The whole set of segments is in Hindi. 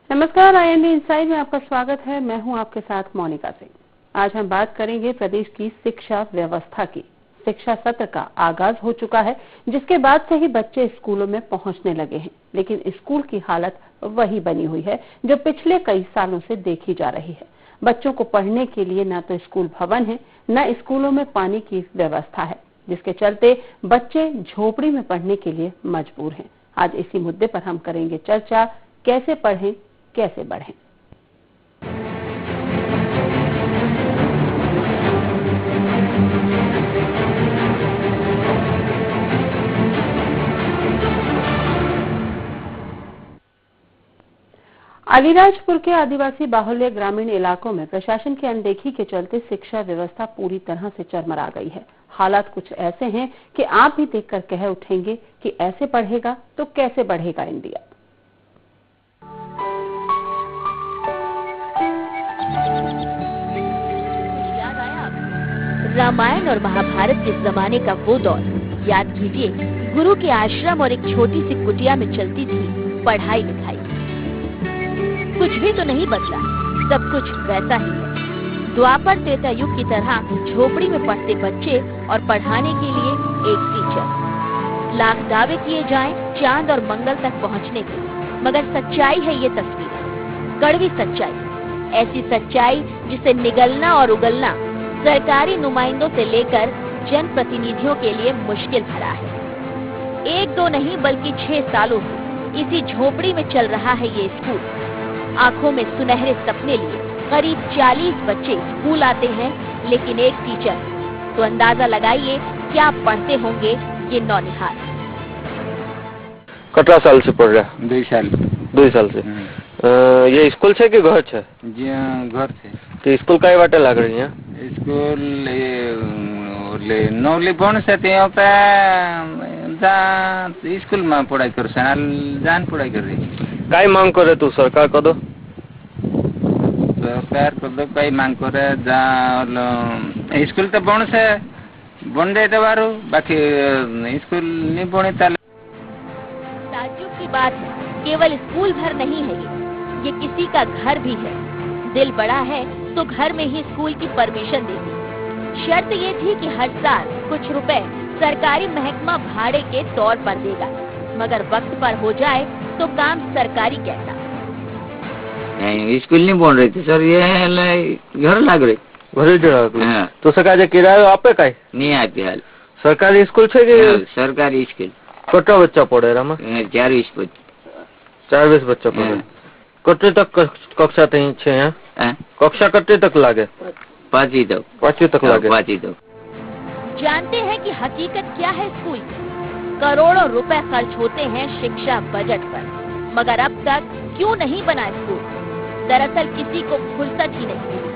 नमस्कार, IND इनसाइड में आपका स्वागत है। मैं हूं आपके साथ मोनिका सिंह। आज हम बात करेंगे प्रदेश की शिक्षा व्यवस्था की। शिक्षा सत्र का आगाज हो चुका है, जिसके बाद से ही बच्चे स्कूलों में पहुंचने लगे हैं, लेकिन स्कूल की हालत वही बनी हुई है जो पिछले कई सालों से देखी जा रही है। बच्चों को पढ़ने के लिए न तो स्कूल भवन है, न स्कूलों में पानी की व्यवस्था है, जिसके चलते बच्चे झोपड़ी में पढ़ने के लिए मजबूर हैं। आज इसी मुद्दे पर हम करेंगे चर्चा, कैसे पढ़ें, कैसे बढ़ें। अलीराजपुर के आदिवासी बाहुल्य ग्रामीण इलाकों में प्रशासन की अनदेखी के चलते शिक्षा व्यवस्था पूरी तरह से चरमरा गई है। हालात कुछ ऐसे हैं कि आप भी देखकर कह उठेंगे कि ऐसे पढ़ेगा तो कैसे बढ़ेगा इंडिया। रामायण और महाभारत के जमाने का वो दौर याद कीजिए। गुरु के आश्रम और एक छोटी सी कुटिया में चलती थी पढ़ाई लिखाई। कुछ भी तो नहीं बदला, सब कुछ वैसा ही है। द्वापर त्रेता युग की तरह झोपड़ी में पढ़ते बच्चे और पढ़ाने के लिए एक टीचर। लाख दावे किए जाएं चांद और मंगल तक पहुंचने के, मगर सच्चाई है ये तस्वीर, कड़वी सच्चाई। ऐसी सच्चाई जिसे निगलना और उगलना सरकारी नुमाइंदों से लेकर जनप्रतिनिधियों के लिए मुश्किल भरा है। एक दो नहीं बल्कि 6 सालों से इसी झोपड़ी में चल रहा है ये स्कूल। आंखों में सुनहरे सपने लिए करीब 40 बच्चे स्कूल आते हैं, लेकिन एक टीचर। तो अंदाजा लगाइए क्या पढ़ते होंगे ये नौनिहाल। कतरा साल से पढ़ रहा? 2 साल से। ये स्कूल है कि घर है? जी घर से। तो स्कूल कई बाटे लग रही है? स्कूल नौली बन से स्कूल में पढ़ाई कर जान पढ़ाई कर रही। कई मांग करे तू सरकार को दो? सरकार को दो कई मांग करे जा स्कूल तो बन से बन जाए दबारू, बाकी स्कूल नहीं बने। ताज्जुब की बात है, केवल स्कूल भर नहीं है ये किसी का घर भी है। दिल बड़ा है तो घर में ही स्कूल की परमिशन दे दी। शर्त ये थी कि हर साल कुछ रुपए सरकारी महकमा भाड़े के तौर पर देगा, मगर वक्त पर हो जाए तो काम सरकारी कैसा। स्कूल नहीं बन रही थी सर, ये घर लग रही। घर तो सरकार किराया आपे कई नहीं आती हाल। सरकारी स्कूल छे कि सरकारी स्कूल? कटा बच्चा पढ़े रमा? 40 बच्चा पढ़े। कटे तक कक्षा तक छे यहाँ? कक्षा कटे तक लागे? 5वीं तक। 5वीं तक लागे? 5वीं तक। जानते हैं कि हकीकत क्या है स्कूल की? करोड़ों रुपए खर्च होते हैं शिक्षा बजट पर, मगर अब तक क्यों नहीं बना स्कूल? दरअसल किसी को फुर्सत ही नहीं मिली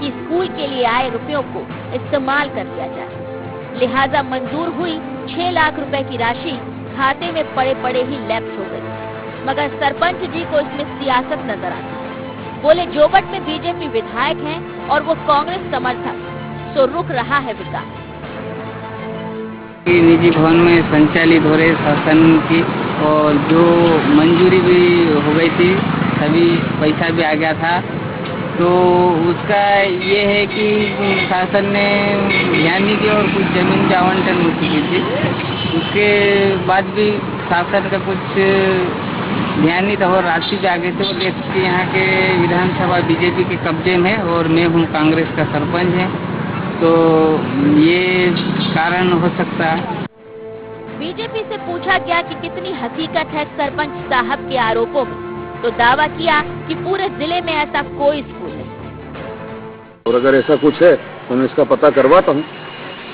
कि स्कूल के लिए आए रुपयों को इस्तेमाल कर लिया जाए। लिहाजा मंजूर हुई 6 लाख रुपए की राशि खाते में पड़े पड़े ही लैप्स हो गई, मगर सरपंच जी को इसमें सियासत नजर आती है। बोले जोबट में बीजेपी विधायक हैं और वो कांग्रेस समर्थक, तो रुक रहा है विकास। निजी भवन में संचालित हो रहे शासन की, और जो मंजूरी भी हो गई थी, सभी पैसा भी आ गया था, तो उसका ये है कि शासन ने ध्यान नहीं दिया और कुछ जमीन की आवंटन हो चुकी थी। उसके बाद भी शासन का कुछ ध्यान नहीं था और राशि भी आगे थे। और देखिए यहाँ के विधानसभा बीजेपी के कब्जे में और मैं हूँ कांग्रेस का सरपंच है, तो ये कारण हो सकता है। बीजेपी से पूछा गया कि कितनी हकीकत है सरपंच साहब के आरोपों में, तो दावा किया कि पूरे जिले में ऐसा कोई स्कूल नहीं। और अगर ऐसा कुछ है तो मैं इसका पता करवाता हूँ।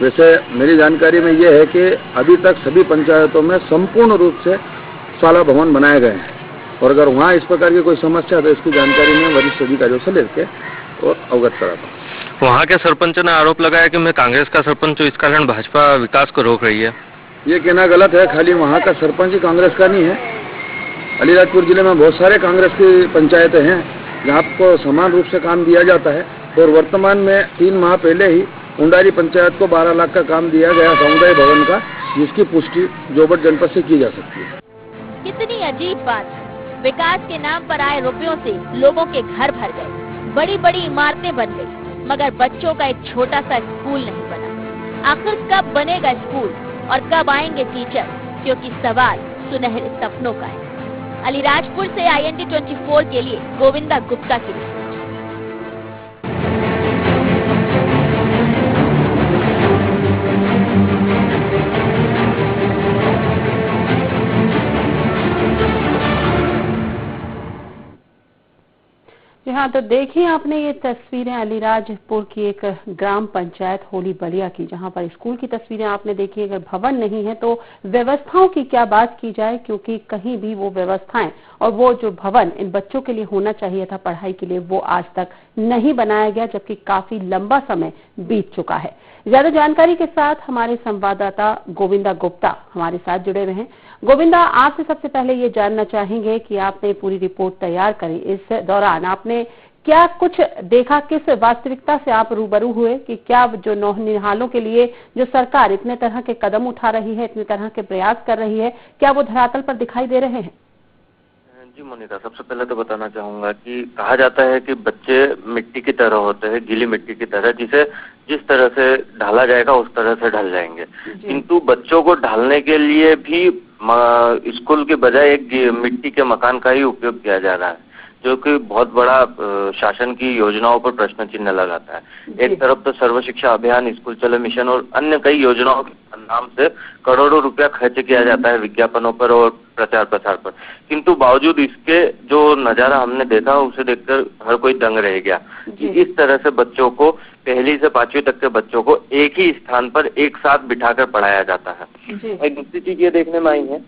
वैसे मेरी जानकारी में ये है कि अभी तक सभी पंचायतों में संपूर्ण रूप से शाला भवन बनाए गए हैं, और अगर वहाँ इस प्रकार की कोई समस्या है तो इसकी जानकारी मैं वरिष्ठ अधिकारियों से लेके और अवगत कराता हूँ। वहाँ के सरपंच ने आरोप लगाया कि मैं कांग्रेस का सरपंच हूँ, इस कारण भाजपा विकास को रोक रही है। ये कहना गलत है। खाली वहाँ का सरपंच ही कांग्रेस का नहीं है। अलीराजपुर जिले में बहुत सारे कांग्रेस की पंचायतें हैं जहाँ को समान रूप से काम दिया जाता है, और वर्तमान में 3 माह पहले ही उंडारी पंचायत को 12 लाख का काम दिया गया समुदाय भवन का, जिसकी पुष्टि जोबट जनपद से की जा सकती है। कितनी अजीब बात है, विकास के नाम पर आए रुपयों से लोगों के घर भर गए, बड़ी बड़ी इमारतें बन गई, मगर बच्चों का एक छोटा सा स्कूल नहीं बना। आखिर कब बनेगा स्कूल और कब आएंगे टीचर, क्योंकि सवाल सुनहरे सपनों का है। अलीराजपुर से IND 24 के लिए गोविंदा गुप्ता की रिपोर्ट। जी हाँ, तो देखिए आपने ये तस्वीरें अलीराजपुर की एक ग्राम पंचायत होली बलिया की, जहाँ पर स्कूल की तस्वीरें आपने देखी। अगर भवन नहीं है तो व्यवस्थाओं की क्या बात की जाए, क्योंकि कहीं भी वो व्यवस्थाएं और वो जो भवन इन बच्चों के लिए होना चाहिए था पढ़ाई के लिए, वो आज तक नहीं बनाया गया, जबकि काफी लंबा समय बीत चुका है। ज्यादा जानकारी के साथ हमारे संवाददाता गोविंदा गुप्ता हमारे साथ जुड़े हुए हैं। गोविंदा, आपसे सबसे पहले ये जानना चाहेंगे कि आपने पूरी रिपोर्ट तैयार करी, इस दौरान आपने क्या कुछ देखा, किस वास्तविकता से आप रूबरू हुए कि क्या जो नौनिहालों के लिए जो सरकार इतने तरह के कदम उठा रही है, इतने तरह के प्रयास कर रही है, क्या वो धरातल पर दिखाई दे रहे हैं? जी मोनिका, सबसे पहले तो बताना चाहूंगा कि कहा जाता है कि बच्चे मिट्टी की तरह होते हैं, गीली मिट्टी की तरह, जिसे जिस तरह से ढाला जाएगा उस तरह से ढल जाएंगे। किंतु बच्चों को ढालने के लिए भी स्कूल के बजाय एक मिट्टी के मकान का ही उपयोग किया जा रहा है, जो कि बहुत बड़ा शासन की योजनाओं पर प्रश्न चिन्ह लगाता है। एक तरफ तो सर्व शिक्षा अभियान, स्कूल चलो मिशन और अन्य कई योजनाओं के नाम से करोड़ों रुपया खर्च किया जाता है विज्ञापनों पर और प्रचार प्रसार पर, किंतु बावजूद इसके जो नजारा हमने देखा उसे देखकर हर कोई दंग रह गया कि इस तरह से बच्चों को, पहली से 5वीं तक के बच्चों को एक ही स्थान पर एक साथ बिठाकर पढ़ाया जाता है। एक दूसरी चीज ये देखने में आई है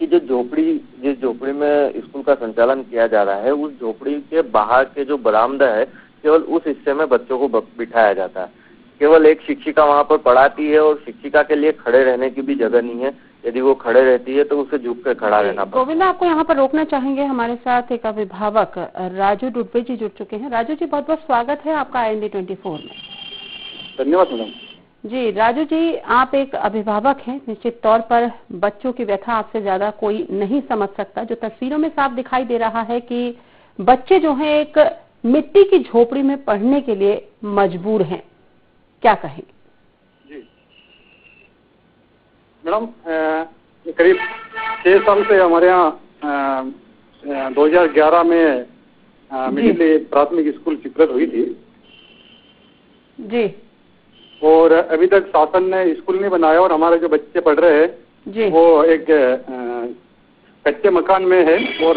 कि जिस झोपड़ी में स्कूल का संचालन किया जा रहा है, उस झोपड़ी के बाहर के जो बरामदा है, केवल उस हिस्से में बच्चों को बिठाया जाता है। केवल एक शिक्षिका वहां पर पढ़ाती है और शिक्षिका के लिए खड़े रहने की भी जगह नहीं है। यदि वो खड़े रहती है तो उसे झुक कर खड़ा रहना पड़ता है। गोविंदा, आपको यहाँ पर रोकना चाहेंगे, हमारे साथ एक अभिभावक राजू डुड्बे जी जुड़ चुके हैं। राजू जी, बहुत बहुत स्वागत है आपका IND 24 में। धन्यवाद मैडम। जी राजू जी, आप एक अभिभावक हैं, निश्चित तौर पर बच्चों की व्यथा आपसे ज्यादा कोई नहीं समझ सकता। जो तस्वीरों में साफ दिखाई दे रहा है कि बच्चे जो हैं एक मिट्टी की झोपड़ी में पढ़ने के लिए मजबूर हैं, क्या कहेंगे? जी मैडम, करीब 6 साल से हमारे यहाँ 2011 में मिडिल प्राथमिक स्कूल स्वीकृत हुई थी जी, और अभी तक शासन ने स्कूल नहीं बनाया और हमारे जो बच्चे पढ़ रहे हैं वो एक कच्चे मकान में है और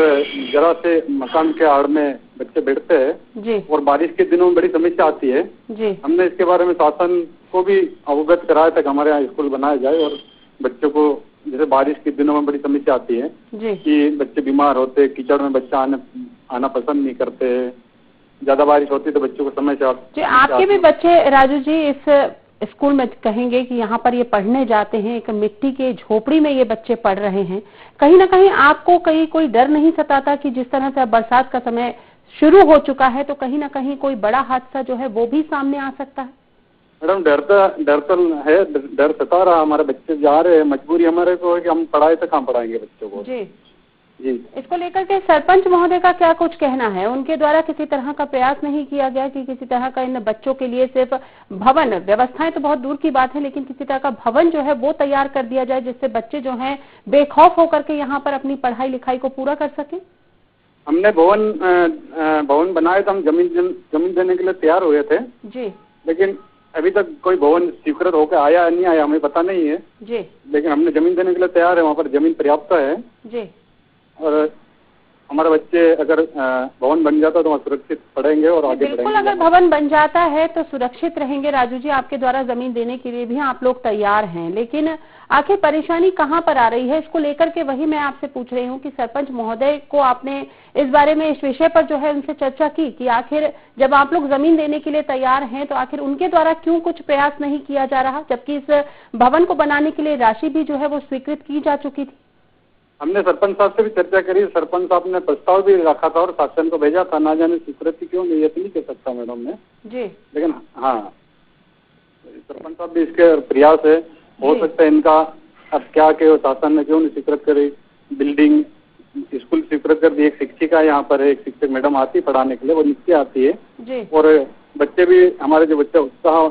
जरा से मकान के आड़ में बच्चे बैठते हैं जी, और बारिश के दिनों में बड़ी समस्या आती है जी। हमने इसके बारे में शासन को भी अवगत कराया था कि हमारे यहाँ स्कूल बनाया जाए, और बच्चों को जैसे बारिश के दिनों में बड़ी समस्या आती है जी, कि बच्चे बीमार होते, कीचड़ में बच्चा आना पसंद नहीं करते, ज्यादा बारिश होती है तो बच्चों को समस्या जी। आपके भी बच्चे राजू जी इस स्कूल में कहेंगे कि यहाँ पर ये पढ़ने जाते हैं, एक मिट्टी के झोपड़ी में ये बच्चे पढ़ रहे हैं, कहीं ना कहीं आपको कोई डर नहीं सताता कि जिस तरह से बरसात का समय शुरू हो चुका है तो कहीं ना कहीं कोई बड़ा हादसा जो है वो भी सामने आ सकता है? मैडम, डर तो है, डर सता रहा। हमारे बच्चे जा रहे हैं, मजबूरी हमारे को है कि हम पढ़ाए तो कहाँ पढ़ाएंगे बच्चों को जी। इसको लेकर के सरपंच महोदय का क्या कुछ कहना है? उनके द्वारा किसी तरह का प्रयास नहीं किया गया कि किसी तरह का इन बच्चों के लिए सिर्फ भवन, व्यवस्थाएं तो बहुत दूर की बात है, लेकिन किसी तरह का भवन जो है वो तैयार कर दिया जाए जिससे बच्चे जो हैं बेखौफ होकर के यहाँ पर अपनी पढ़ाई लिखाई को पूरा कर सके? हमने भवन बनाए तो हम जमीन देने के लिए तैयार हुए थे जी, लेकिन अभी तक कोई भवन स्वीकृत होकर आया नहीं आया हमें पता नहीं है जी, लेकिन हमने जमीन देने के लिए तैयार है, वहाँ पर जमीन पर्याप्त है जी, और हमारे बच्चे अगर भवन बन जाता तो वहाँ सुरक्षित पढ़ेंगे और आगे बढ़ेंगे। बिल्कुल, अगर भवन बन जाता है तो सुरक्षित रहेंगे। राजू जी, आपके द्वारा जमीन देने के लिए भी आप लोग तैयार हैं, लेकिन आखिर परेशानी कहाँ पर आ रही है? इसको लेकर के वही मैं आपसे पूछ रही हूँ कि सरपंच महोदय को आपने इस बारे में, इस विषय पर जो है उनसे चर्चा की कि आखिर जब आप लोग जमीन देने के लिए तैयार हैं तो आखिर उनके द्वारा क्यों कुछ प्रयास नहीं किया जा रहा, जबकि इस भवन को बनाने के लिए राशि भी जो है वो स्वीकृत की जा चुकी थी? हमने सरपंच साहब से भी चर्चा करी, सरपंच साहब ने प्रस्ताव भी रखा था और शासन को भेजा था, ना जाने स्वीकृति क्यों नहीं, ये तो नहीं कह सकता मैडम मैं जी, लेकिन हाँ सरपंच साहब भी इसके प्रयास है, हो सकता है इनका अब क्या के शासन ने क्यों नहीं स्वीकृत करी। बिल्डिंग स्कूल स्वीपर भी एक शिक्षिका यहाँ पर है, एक शिक्षक मैडम आती है पढ़ाने के लिए, वो नित्य आती है जी। और बच्चे भी हमारे जो बच्चे उत्साह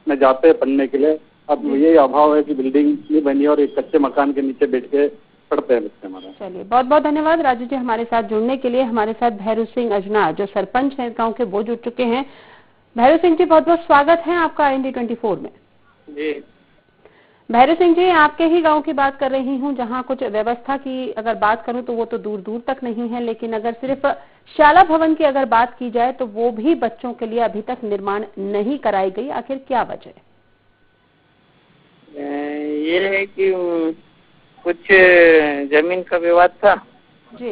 में जाते हैं पढ़ने के लिए। अब ये अभाव है कि बिल्डिंग नहीं बनी और एक कच्चे मकान के नीचे बैठ के पढ़ते हैं बच्चे हमारे। चलिए, बहुत बहुत धन्यवाद राजू जी हमारे साथ जुड़ने के लिए। हमारे साथ भैरू सिंह अजना जो सरपंच है गाँव के, वो जुड़ चुके हैं। भैरू सिंह जी, बहुत बहुत स्वागत है आपका IND24 में। जी भैरू सिंह जी, आपके ही गांव की बात कर रही हूं, जहां कुछ व्यवस्था की अगर बात करूं तो वो तो दूर दूर तक नहीं है, लेकिन अगर सिर्फ शाला भवन की अगर बात की जाए तो वो भी बच्चों के लिए अभी तक निर्माण नहीं कराई गई। आखिर क्या वजह है? ये है कि कुछ जमीन का विवाद था जी।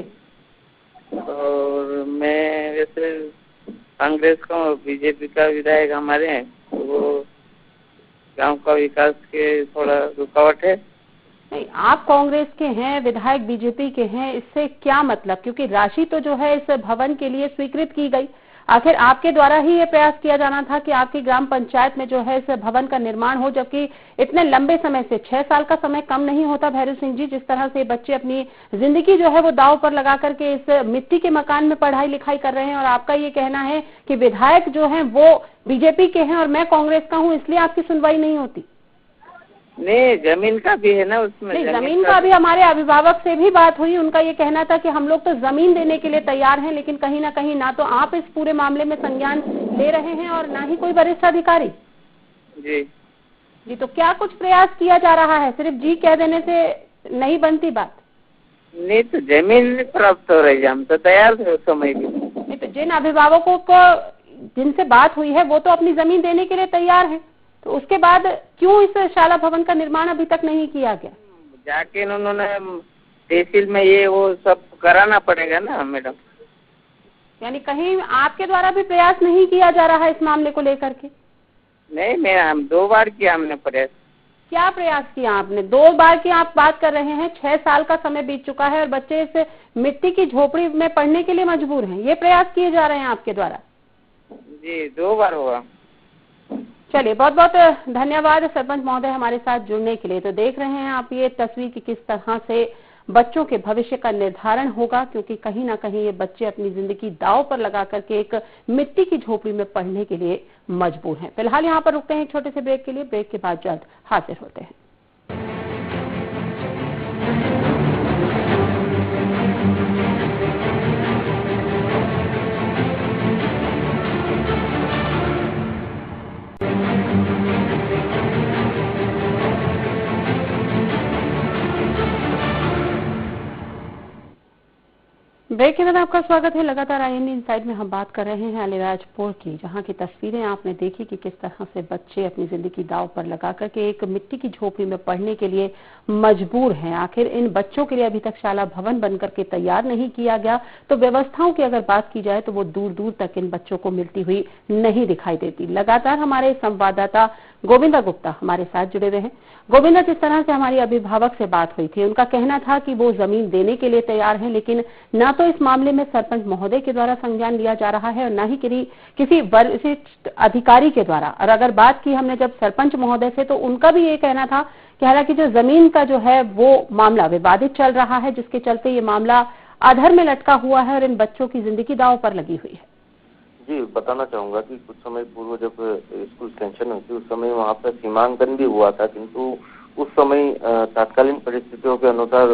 और मैं वैसे कांग्रेस का और बीजेपी का विधायक हमारे हैं, तो वो गांव का विकास के थोड़ा रुकावट है। नहीं, आप कांग्रेस के हैं, विधायक बीजेपी के हैं, इससे क्या मतलब? क्योंकि राशि तो जो है इस भवन के लिए स्वीकृत की गई। आखिर आपके द्वारा ही ये प्रयास किया जाना था कि आपकी ग्राम पंचायत में जो है इस भवन का निर्माण हो, जबकि इतने लंबे समय से 6 साल का समय कम नहीं होता भैरू सिंह जी। जिस तरह से बच्चे अपनी जिंदगी जो है वो दांव पर लगा करके इस मिट्टी के मकान में पढ़ाई लिखाई कर रहे हैं, और आपका ये कहना है कि विधायक जो है वो बीजेपी के हैं और मैं कांग्रेस का हूँ, इसलिए आपकी सुनवाई नहीं होती। नहीं, जमीन का भी है ना उसमें। नहीं, जमीन का भी हमारे अभिभावक से भी बात हुई, उनका ये कहना था कि हम लोग तो जमीन देने के लिए तैयार हैं, लेकिन कहीं ना कहीं ना तो आप इस पूरे मामले में संज्ञान ले रहे हैं और ना ही कोई वरिष्ठ अधिकारी। जी जी, तो क्या कुछ प्रयास किया जा रहा है? सिर्फ जी कह देने से नहीं बनती बात। नहीं, तो जमीन प्राप्त हो रही है, हम तो तैयार थे उस समय भी। नहीं, तो जिन अभिभावकों को जिनसे बात हुई है वो तो अपनी जमीन देने के लिए तैयार है, तो उसके बाद क्यों इस शाला भवन का निर्माण अभी तक नहीं किया गया? जाके उन्होंने तहसील में ये वो सब कराना पड़ेगा ना मैडम। यानी कहीं आपके द्वारा भी प्रयास नहीं किया जा रहा है इस मामले को लेकर के? नहीं मैडम, हम 2 बार किया हमने प्रयास। क्या प्रयास किया आपने? 2 बार की आप बात कर रहे हैं, 6 साल का समय बीत चुका है और बच्चे इस मिट्टी की झोपड़ी में पढ़ने के लिए मजबूर हैं। ये प्रयास किए जा रहे हैं आपके द्वारा? जी 2 बार हुआ। चलिए, बहुत बहुत धन्यवाद सरपंच महोदय हमारे साथ जुड़ने के लिए। तो देख रहे हैं आप ये तस्वीर की किस तरह से बच्चों के भविष्य का निर्धारण होगा, क्योंकि कहीं ना कहीं ये बच्चे अपनी जिंदगी दांव पर लगा करके एक मिट्टी की झोपड़ी में पढ़ने के लिए मजबूर हैं। फिलहाल यहाँ पर रुकते हैं एक छोटे से ब्रेक के लिए। ब्रेक के बाद जल्द हाजिर होते हैं। ब्रेक के बाद आपका स्वागत है। लगातार IND इनसाइड में हम बात कर रहे हैं अलीराजपुर की, जहां की तस्वीरें आपने देखी कि किस तरह से बच्चे अपनी जिंदगी दांव पर लगा करके एक मिट्टी की झोपड़ी में पढ़ने के लिए मजबूर हैं। आखिर इन बच्चों के लिए अभी तक शाला भवन बनकर के तैयार नहीं किया गया, तो व्यवस्थाओं की अगर बात की जाए तो वो दूर दूर तक इन बच्चों को मिलती हुई नहीं दिखाई देती। लगातार हमारे संवाददाता गोविंदा गुप्ता हमारे साथ जुड़े हुए हैं। गोविंदा, जिस तरह से हमारी अभिभावक से बात हुई थी, उनका कहना था कि वो जमीन देने के लिए तैयार हैं, लेकिन ना तो इस मामले में सरपंच महोदय के द्वारा संज्ञान लिया जा रहा है और ना ही किसी वरिष्ठ अधिकारी के द्वारा। और अगर बात की हमने जब सरपंच महोदय से, तो उनका भी ये कहना था कि हालांकि जो जमीन का जो है वो मामला विवादित चल रहा है, जिसके चलते ये मामला अधर में लटका हुआ है और इन बच्चों की जिंदगी दांव पर लगी हुई है। जी, बताना चाहूंगा कि कुछ समय पूर्व जब स्कूल सैंक्शन हुई थी, उस समय वहाँ पर सीमांकन भी हुआ था, किंतु उस समय तात्कालीन परिस्थितियों के अनुसार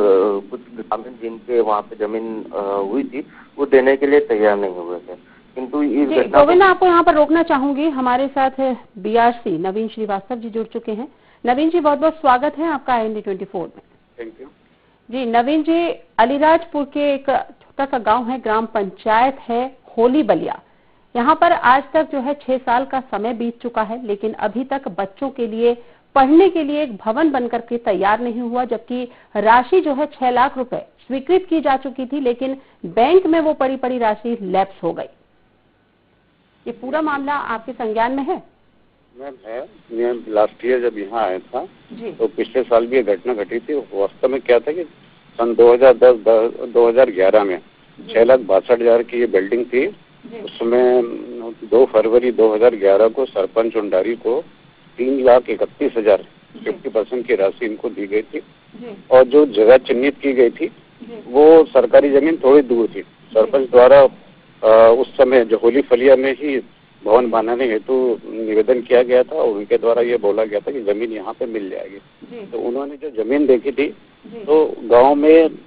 कुछ ग्रामीण जिनके वहाँ पे जमीन हुई थी वो देने के लिए तैयार नहीं हुए थे। किंतु इस घटना गोविंद, आपको यहाँ पर रोकना चाहूंगी। हमारे साथ BRC नवीन श्रीवास्तव जी जुड़ चुके हैं। नवीन जी, बहुत बहुत स्वागत है आपका IND24 में। थैंक यू जी। नवीन जी, अलीराजपुर के एक छोटा सा गाँव है, ग्राम पंचायत है होली बलिया। यहाँ पर आज तक जो है 6 साल का समय बीत चुका है, लेकिन अभी तक बच्चों के लिए पढ़ने के लिए एक भवन बनकर के तैयार नहीं हुआ, जबकि राशि जो है 6 लाख रुपए स्वीकृत की जा चुकी थी, लेकिन बैंक में वो पड़ी राशि लैप्स हो गई। ये पूरा मामला आपके संज्ञान में है? मैम है। मैं लास्ट ईयर जब यहाँ आया था जी। तो पिछले साल भी ये घटना घटी थी। वास्तव में क्या था कि सन 2011 में 6,62,000 की ये बिल्डिंग थी। उसमें 2 फरवरी 2011 को सरपंच उंडारी को 3,31,000 50% की राशि इनको दी गई थी। और जो जगह चिन्हित की गई थी वो सरकारी जमीन थोड़ी दूर थी। सरपंच द्वारा उस समय जो होली फलिया में ही भवन बनाने हेतु निवेदन किया गया था और उनके द्वारा ये बोला गया था कि जमीन यहाँ पे मिल जाएगी। तो उन्होंने जो जमीन देखी थी तो गांव में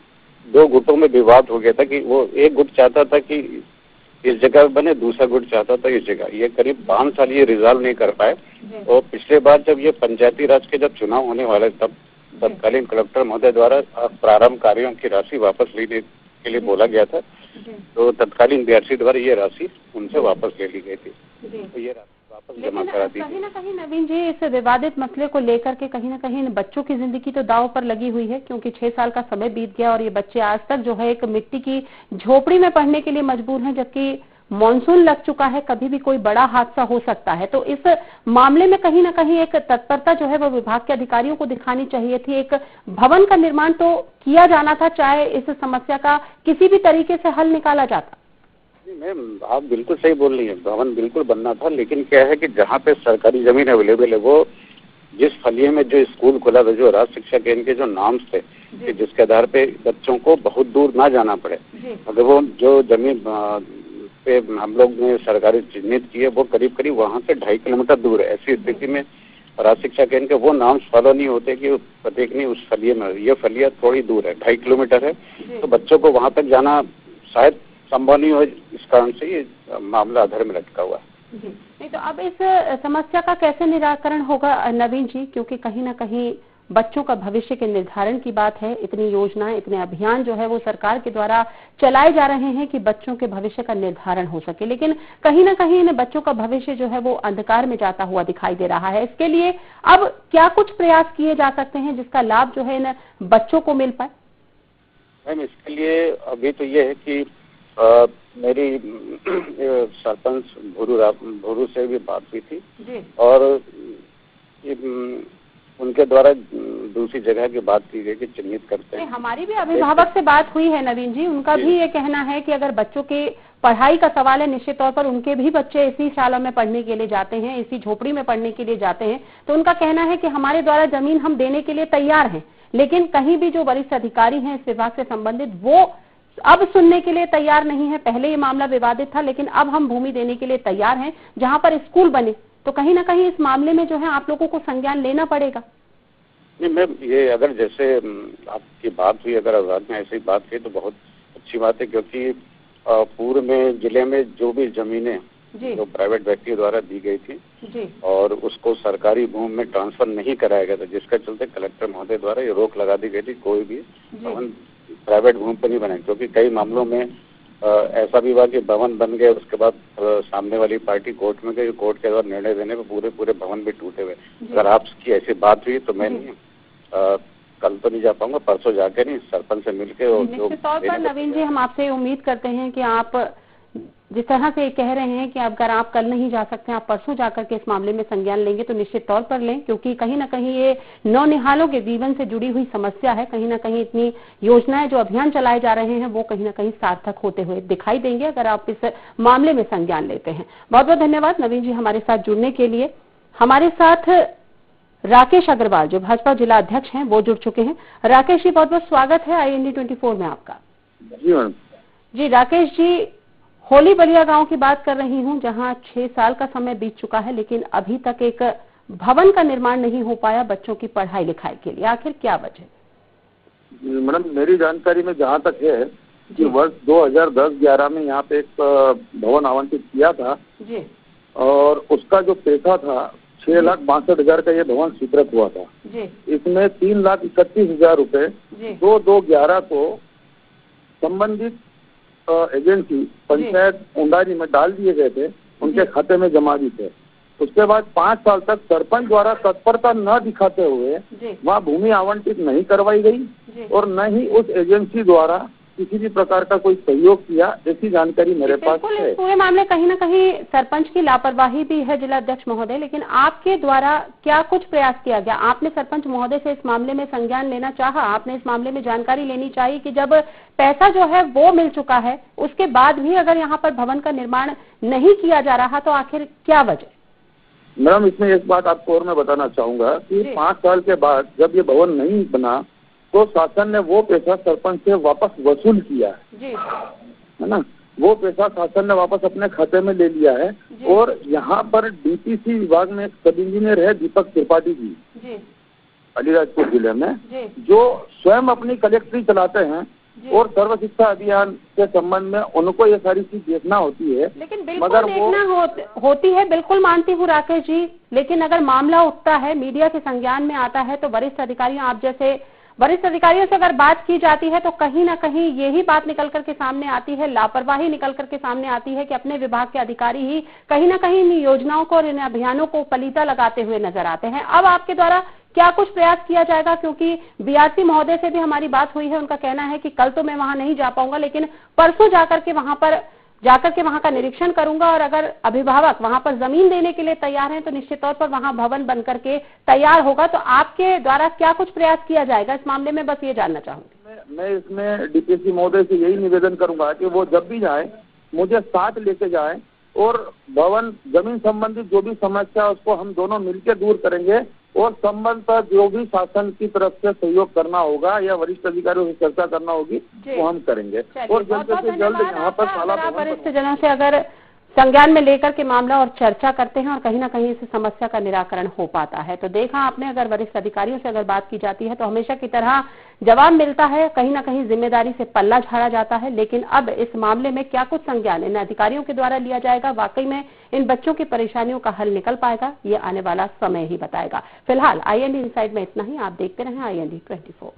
2 गुटों में विवाद हो गया था कि वो एक गुट चाहता था कि इस जगह बने, दूसरा गुट चाहता था इस जगह। ये करीब 5 साल ये रिजॉल्व नहीं कर पाए और पिछले बार जब ये पंचायती राज के जब चुनाव होने वाले तब तत्कालीन कलेक्टर महोदय द्वारा प्रारंभ कार्यों की राशि वापस लेने के लिए बोला गया था। तो तत्कालीन बीआरसी द्वारा ये राशि उनसे वापस ले ली गई थी, तो ये राशि वापस जमा करा दी। कहीं ना कहीं नवीन जी इस विवादित मसले को लेकर के कहीं ना कहीं बच्चों की जिंदगी तो दांव पर लगी हुई है, क्योंकि 6 साल का समय बीत गया और ये बच्चे आज तक जो है एक मिट्टी की झोपड़ी में पढ़ने के लिए मजबूर हैं, जबकि मॉनसून लग चुका है, कभी भी कोई बड़ा हादसा हो सकता है। तो इस मामले में कहीं ना कहीं एक तत्परता जो है वो विभाग के अधिकारियों को दिखानी चाहिए थी। एक भवन का निर्माण तो किया जाना था, चाहे इस समस्या का किसी भी तरीके से हल निकाला जाता। मैम आप बिल्कुल सही बोल रही हैं, भवन बिल्कुल बनना था, लेकिन क्या है कि जहाँ पे सरकारी जमीन अवेलेबल है वो जिस फलिये में जो स्कूल खुला था, जो राज्य शिक्षा केंद्र के जो नाम्स थे कि जिसके आधार पे बच्चों को बहुत दूर ना जाना पड़े, अगर वो जो जमीन पे हम लोग ने सरकारी चिन्हित की है वो करीब करीब वहाँ से 2.5 किलोमीटर दूर है। ऐसी स्थिति में राज्य शिक्षा केंद्र के वो नाम्स फॉलो नहीं होते कि प्रत्येक नहीं उस फलिये में, ये फलिया थोड़ी दूर है, 2.5 किलोमीटर है, तो बच्चों को वहाँ तक जाना शायद संभव नहीं हो, इस कारण से ये मामला अधर में लटका हुआ है। नहीं तो अब इस समस्या का कैसे निराकरण होगा नवीन जी, क्योंकि कहीं ना कहीं बच्चों का भविष्य के निर्धारण की बात है। इतनी योजनाएं, इतने अभियान जो है वो सरकार के द्वारा चलाए जा रहे हैं कि बच्चों के भविष्य का निर्धारण हो सके, लेकिन कहीं ना कहीं इन बच्चों का भविष्य जो है वो अंधकार में जाता हुआ दिखाई दे रहा है। इसके लिए अब क्या कुछ प्रयास किए जा सकते हैं जिसका लाभ जो है इन बच्चों को मिल पाए? मैम इसके लिए अभी तो ये है कि मेरी सरपंच भोरू से भी बात हुई थी और उनके द्वारा दूसरी जगह की बात की गई कि चिन्हित करते हैं। हमारी भी अभिभावक से बात हुई है नवीन जी, उनका भी ये कहना है कि अगर बच्चों के पढ़ाई का सवाल है, निश्चित तौर पर उनके भी बच्चे इसी शाला में पढ़ने के लिए जाते हैं, इसी झोपड़ी में पढ़ने के लिए जाते हैं, तो उनका कहना है कि हमारे द्वारा जमीन हम देने के लिए तैयार हैं, लेकिन कहीं भी जो वरिष्ठ अधिकारी हैं इस विभाग से संबंधित वो अब सुनने के लिए तैयार नहीं है। पहले ये मामला विवादित था, लेकिन अब हम भूमि देने के लिए तैयार हैं जहां पर स्कूल बने। तो कहीं ना कहीं इस मामले में जो है आप लोगों को संज्ञान लेना पड़ेगा। नहीं मैम, ये अगर जैसे आपकी बात हुई, अगर विभाग में ऐसी बात की तो बहुत अच्छी बात है, क्योंकि पूर्व में जिले में जो भी जमीनें जो प्राइवेट व्यक्ति द्वारा दी गई थी और उसको सरकारी भूमि में ट्रांसफर नहीं कराया गया था, जिसके चलते कलेक्टर महोदय द्वारा ये रोक लगा दी गई थी कोई भी भवन प्राइवेट भूमि पर नहीं बनाए। क्योंकि कई मामलों में ऐसा भी हुआ कि भवन बन गए, उसके बाद सामने वाली पार्टी कोर्ट में गई, कोर्ट के द्वारा निर्णय देने पर पूरे भवन भी टूटे हुए। अगर आपकी ऐसी बात हुई तो मैं नहीं कल तो नहीं जा पाऊंगा, परसों जाके नहीं सरपंच से मिलके। और निश्चित तौर पर नवीन जी हम आपसे उम्मीद करते हैं कि आप जिस तरह से कह रहे हैं कि अगर आप कल नहीं जा सकते, आप परसों जाकर के इस मामले में संज्ञान लेंगे तो निश्चित तौर पर लें, क्योंकि कहीं ना कहीं ये नौनिहालों के जीवन से जुड़ी हुई समस्या है। कहीं ना कहीं इतनी योजनाएं जो अभियान चलाए जा रहे हैं वो कहीं ना कहीं सार्थक होते हुए दिखाई देंगे अगर आप इस मामले में संज्ञान लेते हैं। बहुत बहुत धन्यवाद नवीन जी हमारे साथ जुड़ने के लिए। हमारे साथ राकेश अग्रवाल जो भाजपा जिला अध्यक्ष हैं वो जुड़ चुके हैं। राकेश जी बहुत बहुत स्वागत है IND 24 में आपका। जी राकेश जी, होली बलिया गांव की बात कर रही हूं जहां 6 साल का समय बीत चुका है, लेकिन अभी तक एक भवन का निर्माण नहीं हो पाया बच्चों की पढ़ाई लिखाई के लिए। आखिर क्या वजह? मैडम मेरी जानकारी में जहाँ तक है कि वर्ष 2010-11 में यहाँ पे एक भवन आवंटित किया था जी, और उसका जो पैसा था 6,62,000 का ये भवन स्वीकृत हुआ था जी। इसमें 3,31,000 रुपए 2/2/11 को संबंधित एजेंसी पंचायत उंडारी में डाल दिए गए थे, उनके खाते में जमा भी थे। उसके बाद 5 साल तक सरपंच द्वारा तत्परता न दिखाते हुए वहाँ भूमि आवंटित नहीं करवाई गई और न ही उस एजेंसी द्वारा किसी भी प्रकार का कोई सहयोग किया, ऐसी जानकारी मेरे पास है। पूरे मामले कहीं ना कहीं सरपंच की लापरवाही भी है जिला अध्यक्ष महोदय, लेकिन आपके द्वारा क्या कुछ प्रयास किया गया? आपने सरपंच महोदय से इस मामले में संज्ञान लेना चाहा, आपने इस मामले में जानकारी लेनी चाहिए कि जब पैसा जो है वो मिल चुका है उसके बाद भी अगर यहाँ पर भवन का निर्माण नहीं किया जा रहा तो आखिर क्या वजह? मैडम इसमें एक बात आपको और मैं बताना चाहूंगा कि 5 साल के बाद जब ये भवन नहीं बना तो शासन ने वो पैसा सरपंच से वापस वसूल किया है ना, वो पैसा शासन ने वापस अपने खाते में ले लिया है। और यहाँ पर डीपीसी विभाग में एक सब इंजीनियर है दीपक त्रिपाठी जी अलीराजपुर जिले में, जो स्वयं अपनी कलेक्ट्री चलाते हैं और सर्व शिक्षा अभियान के संबंध में उनको ये सारी चीज देखना होती है। लेकिन बिल्कुल देखना होती है, बिल्कुल मानती हूँ राकेश जी, लेकिन अगर मामला उठता है, मीडिया के संज्ञान में आता है, तो वरिष्ठ अधिकारियों, आप जैसे वरिष्ठ अधिकारियों से अगर बात की जाती है तो कहीं ना कहीं यही बात निकल करके सामने आती है, लापरवाही निकल करके सामने आती है कि अपने विभाग के अधिकारी ही कहीं ना कहीं इन योजनाओं को और इन अभियानों को पलीता लगाते हुए नजर आते हैं। अब आपके द्वारा क्या कुछ प्रयास किया जाएगा, क्योंकि बीआरसी महोदय से भी हमारी बात हुई है, उनका कहना है कि कल तो मैं वहां नहीं जा पाऊंगा, लेकिन परसों जाकर के वहां का निरीक्षण करूंगा, और अगर अभिभावक वहां पर जमीन देने के लिए तैयार हैं तो निश्चित तौर पर वहां भवन बन करके तैयार होगा। तो आपके द्वारा क्या कुछ प्रयास किया जाएगा इस मामले में, बस ये जानना चाहूंगी। मैं इसमें डीपीसी महोदय से यही निवेदन करूंगा कि वो जब भी जाए मुझे साथ लेके जाए, और भवन जमीन संबंधित जो भी समस्या है उसको हम दोनों मिलकर दूर करेंगे, और संबंध पर जो भी शासन की तरफ से सहयोग करना होगा या वरिष्ठ अधिकारियों से चर्चा करना होगी वो हम करेंगे। और जल्द से जल्द यहाँ पर साला वरिष्ठ जनों से अगर संज्ञान में लेकर के मामला और चर्चा करते हैं और कहीं ना कहीं इस समस्या का निराकरण हो पाता है। तो देखा आपने, अगर वरिष्ठ अधिकारियों से अगर बात की जाती है तो हमेशा की तरह जवाब मिलता है, कहीं ना कहीं जिम्मेदारी से पल्ला झाड़ा जाता है। लेकिन अब इस मामले में क्या कुछ संज्ञान इन अधिकारियों के द्वारा लिया जाएगा, वाकई में इन बच्चों की परेशानियों का हल निकल पाएगा, ये आने वाला समय ही बताएगा। फिलहाल IND इनसाइड में इतना ही। आप देखते रहें IND 24।